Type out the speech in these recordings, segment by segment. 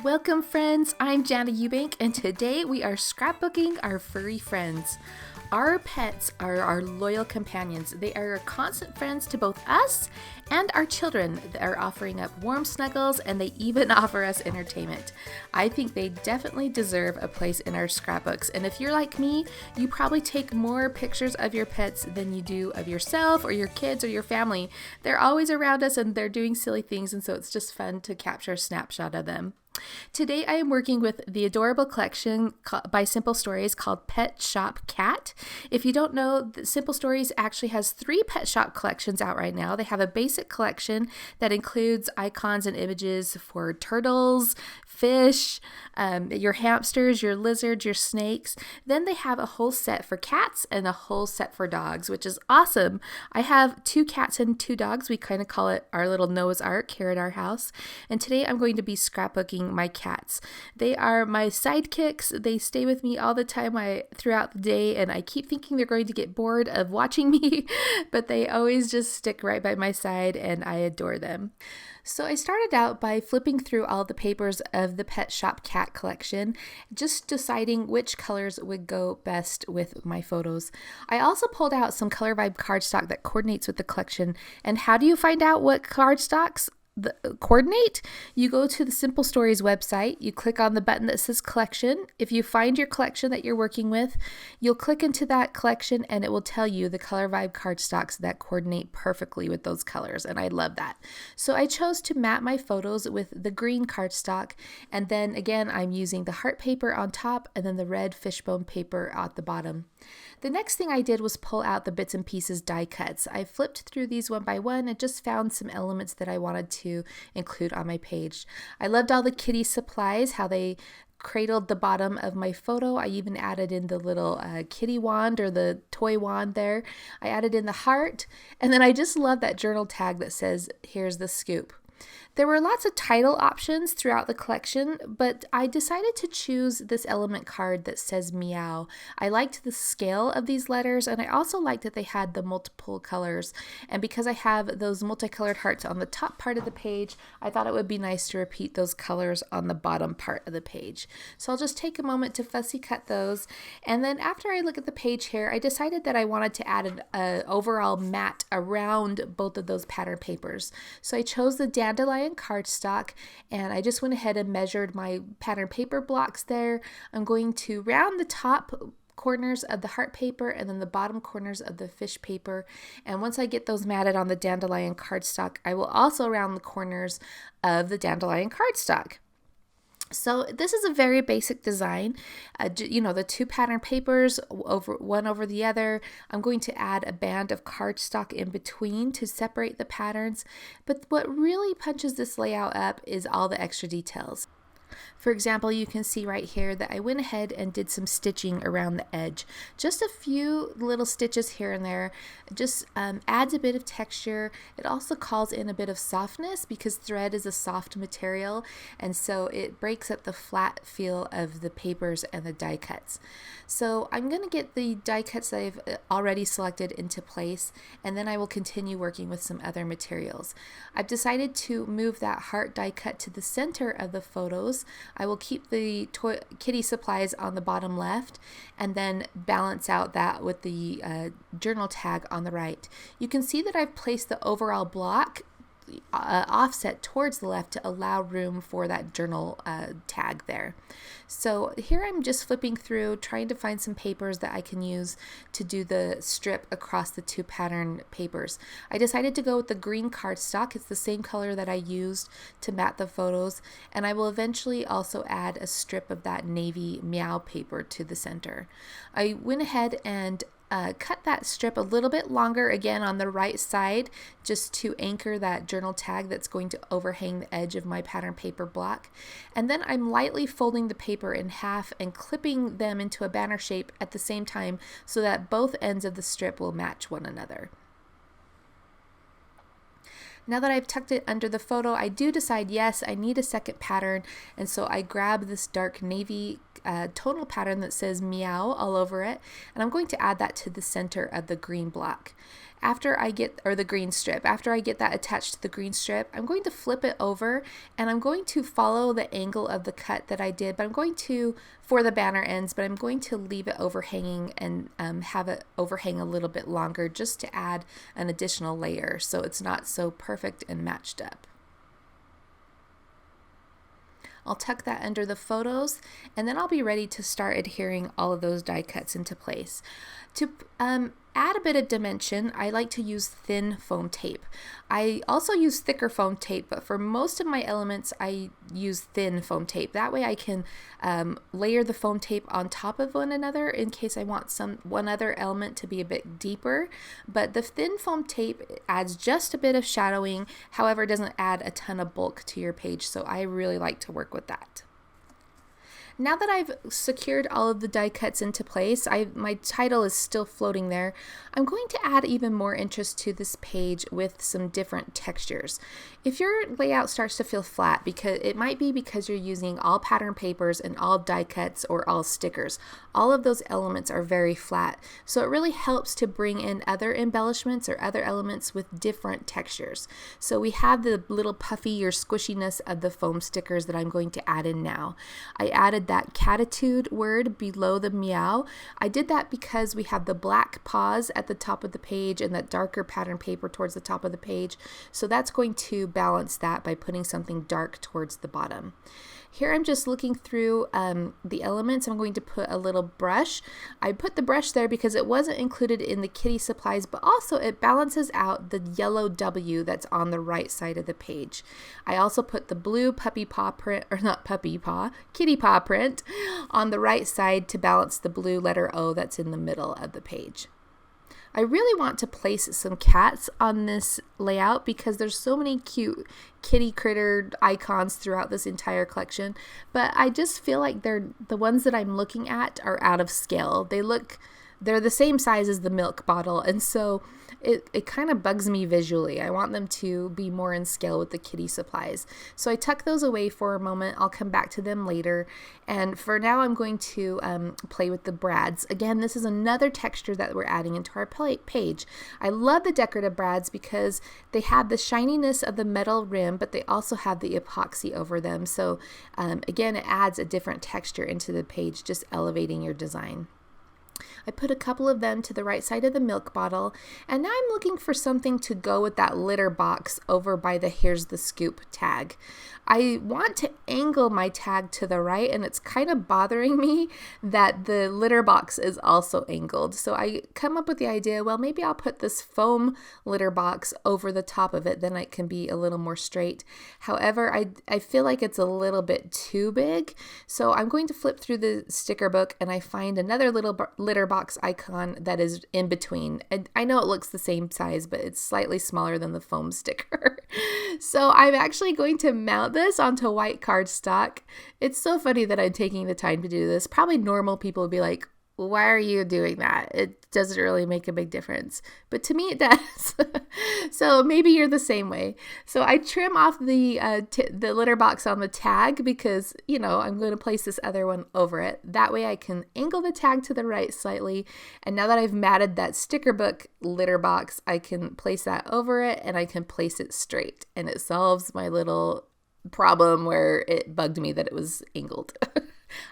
Welcome friends, I'm Jana Eubank and today we are scrapbooking our furry friends. Our pets are our loyal companions. They are constant friends to both us and our children. They are offering up warm snuggles and they even offer us entertainment. I think they definitely deserve a place in our scrapbooks. And if you're like me, you probably take more pictures of your pets than you do of yourself or your kids or your family. They're always around us and they're doing silly things, and so it's just fun to capture a snapshot of them. Today I am working with the adorable collection by Simple Stories called Pet Shop Cat. If you don't know, Simple Stories actually has 3 pet shop collections out right now. They have a basic collection that includes icons and images for turtles, fish, your hamsters, your lizards, your snakes. Then they have a whole set for cats and a whole set for dogs, which is awesome. I have 2 cats and 2 dogs. We kind of call it our little Noah's Ark here at our house. And today I'm going to be scrapbooking my cats. They are my sidekicks. They stay with me all the time throughout the day, and I keep thinking they're going to get bored of watching me, but they always just stick right by my side and I adore them. So I started out by flipping through all the papers of the Pet Shop Cat collection, just deciding which colors would go best with my photos. I also pulled out some Color Vibe cardstock that coordinates with the collection. And how do you find out what cardstocks coordinate? You go to the Simple Stories website, you click on the button that says collection. If you find your collection that you're working with, you'll click into that collection and it will tell you the Color Vibe cardstocks that coordinate perfectly with those colors, and I love that. So I chose to map my photos with the green cardstock, and then again I'm using the heart paper on top and then the red fishbone paper at the bottom. The next thing I did was pull out the bits and pieces die cuts. I flipped through these one by one and just found some elements that I wanted to include on my page. I loved all the kitty supplies, how they cradled the bottom of my photo. I even added in the little kitty wand or the toy wand there. I added in the heart, and then I just love that journal tag that says, "Here's the scoop." There were lots of title options throughout the collection, but I decided to choose this element card that says meow. I liked the scale of these letters, and I also liked that they had the multiple colors. And because I have those multicolored hearts on the top part of the page, I thought it would be nice to repeat those colors on the bottom part of the page. So I'll just take a moment to fussy cut those. And then after I look at the page here, I decided that I wanted to add an overall mat around both of those pattern papers. So I chose the dandelion cardstock, and I just went ahead and measured my pattern paper blocks there. I'm going to round the top corners of the heart paper and then the bottom corners of the fish paper, and once I get those matted on the dandelion cardstock, I will also round the corners of the dandelion cardstock. So this is a very basic design, the 2 pattern papers one over the other. I'm going to add a band of cardstock in between to separate the patterns, but what really punches this layout up is all the extra details. For example, you can see right here that I went ahead and did some stitching around the edge. Just a few little stitches here and there. Just adds a bit of texture. It also calls in a bit of softness because thread is a soft material, and so it breaks up the flat feel of the papers and the die cuts. So I'm going to get the die cuts that I've already selected into place, and then I will continue working with some other materials. I've decided to move that heart die cut to the center of the photos. I will keep the kitty supplies on the bottom left and then balance out that with the journal tag on the right. You can see that I've placed the overall block offset towards the left to allow room for that journal tag there. So here I'm just flipping through, trying to find some papers that I can use to do the strip across the 2 pattern papers. I decided to go with the green cardstock. It's the same color that I used to mat the photos, and I will eventually also add a strip of that navy meow paper to the center. I went ahead and cut that strip a little bit longer again on the right side just to anchor that journal tag that's going to overhang the edge of my pattern paper block. And then I'm lightly folding the paper in half and clipping them into a banner shape at the same time so that both ends of the strip will match one another. Now that I've tucked it under the photo, I do decide, yes, I need a second pattern, and so I grab this dark navy tonal pattern that says meow all over it, and I'm going to add that to the center of the green block. or the green strip, after I get that attached to the green strip, I'm going to flip it over and I'm going to follow the angle of the cut that I did, but I'm going to, for the banner ends, but I'm going to leave it overhanging and have it overhang a little bit longer just to add an additional layer so it's not so perfect and matched up. I'll tuck that under the photos and then I'll be ready to start adhering all of those die cuts into place. To add a bit of dimension, I like to use thin foam tape. I also use thicker foam tape, but for most of my elements I use thin foam tape. That way I can layer the foam tape on top of one another in case I want one other element to be a bit deeper. But the thin foam tape adds just a bit of shadowing, however it doesn't add a ton of bulk to your page, so I really like to work with that. Now that I've secured all of the die cuts into place, my title is still floating there, I'm going to add even more interest to this page with some different textures. If your layout starts to feel flat, it might be because you're using all pattern papers and all die cuts or all stickers. All of those elements are very flat, so it really helps to bring in other embellishments or other elements with different textures. So we have the little puffy or squishiness of the foam stickers that I'm going to add in now. I added that catitude word below the meow. I did that because we have the black paws at the top of the page and that darker pattern paper towards the top of the page. So that's going to balance that by putting something dark towards the bottom. Here I'm just looking through the elements. I'm going to put a little brush. I put the brush there because it wasn't included in the kitty supplies, but also it balances out the yellow W that's on the right side of the page. I also put the blue puppy paw print, or not puppy paw, kitty paw print on the right side to balance the blue letter O that's in the middle of the page. I really want to place some cats on this layout because there's so many cute kitty critter icons throughout this entire collection, but I just feel like the ones that I'm looking at are out of scale. They're the same size as the milk bottle, and so it kind of bugs me visually. I want them to be more in scale with the kitty supplies. So I tuck those away for a moment. I'll come back to them later. And for now, I'm going to play with the brads. Again, this is another texture that we're adding into our page. I love the decorative brads because they have the shininess of the metal rim, but they also have the epoxy over them. So again, it adds a different texture into the page, just elevating your design. I put a couple of them to the right side of the milk bottle, and now I'm looking for something to go with that litter box over by the "Here's the Scoop" tag. I want to angle my tag to the right, and it's kind of bothering me that the litter box is also angled. So I come up with the idea, well, maybe I'll put this foam litter box over the top of it, then it can be a little more straight. However, I feel like it's a little bit too big, so I'm going to flip through the sticker book and I find another little litter box icon that is in between. I know it looks the same size, but it's slightly smaller than the foam sticker. So I'm actually going to mount this onto white cardstock. It's so funny that I'm taking the time to do this. Probably normal people would be like, why are you doing that? It doesn't really make a big difference. But to me, it does. So maybe you're the same way. So I trim off the litter box on the tag because, I'm going to place this other one over it. That way I can angle the tag to the right slightly. And now that I've matted that sticker book litter box, I can place that over it and I can place it straight. And it solves my little problem where it bugged me that it was angled.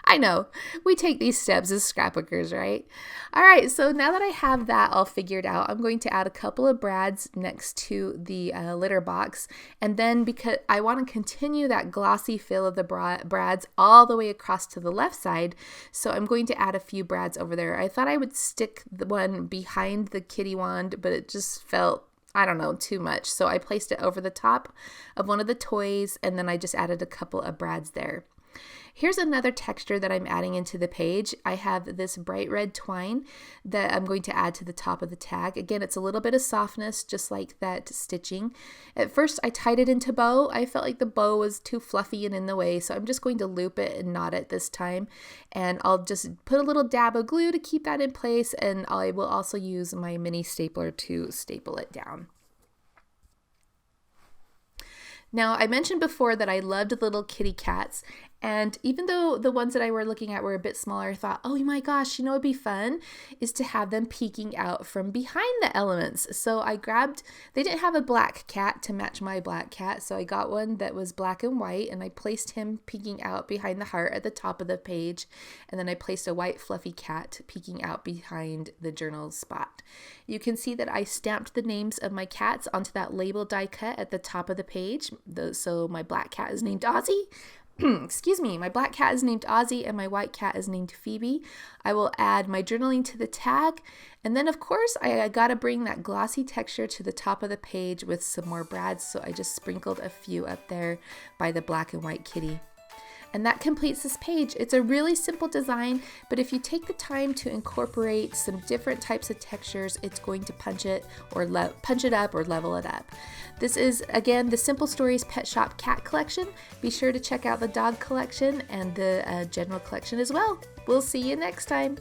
I know, we take these steps as scrapbookers, right? All right, so now that I have that all figured out, I'm going to add a couple of brads next to the litter box. And then because I want to continue that glossy feel of the brads all the way across to the left side, so I'm going to add a few brads over there. I thought I would stick the one behind the kitty wand, but it just felt, I don't know, too much. So I placed it over the top of one of the toys, and then I just added a couple of brads there. Here's another texture that I'm adding into the page. I have this bright red twine that I'm going to add to the top of the tag. Again, it's a little bit of softness, just like that stitching. At first, I tied it into bow. I felt like the bow was too fluffy and in the way, so I'm just going to loop it and knot it this time. And I'll just put a little dab of glue to keep that in place, and I will also use my mini stapler to staple it down. Now, I mentioned before that I loved little kitty cats, And even though the ones that I were looking at were a bit smaller, I thought, oh my gosh, you know what'd be fun is to have them peeking out from behind the elements. So I grabbed, they didn't have a black cat to match my black cat, so I got one that was black and white, and I placed him peeking out behind the heart at the top of the page. And then I placed a white fluffy cat peeking out behind the journal spot. You can see that I stamped the names of my cats onto that label die cut at the top of the page. So my black cat is named Ozzy. Excuse me, my black cat is named Ozzy and my white cat is named Phoebe. I will add my journaling to the tag, and then of course I gotta bring that glossy texture to the top of the page with some more brads, so I just sprinkled a few up there by the black and white kitty. And that completes this page. It's a really simple design, but if you take the time to incorporate some different types of textures, it's going to punch it up or level it up. This is, again, the Simple Stories Pet Shop cat collection. Be sure to check out the dog collection and the general collection as well. We'll see you next time.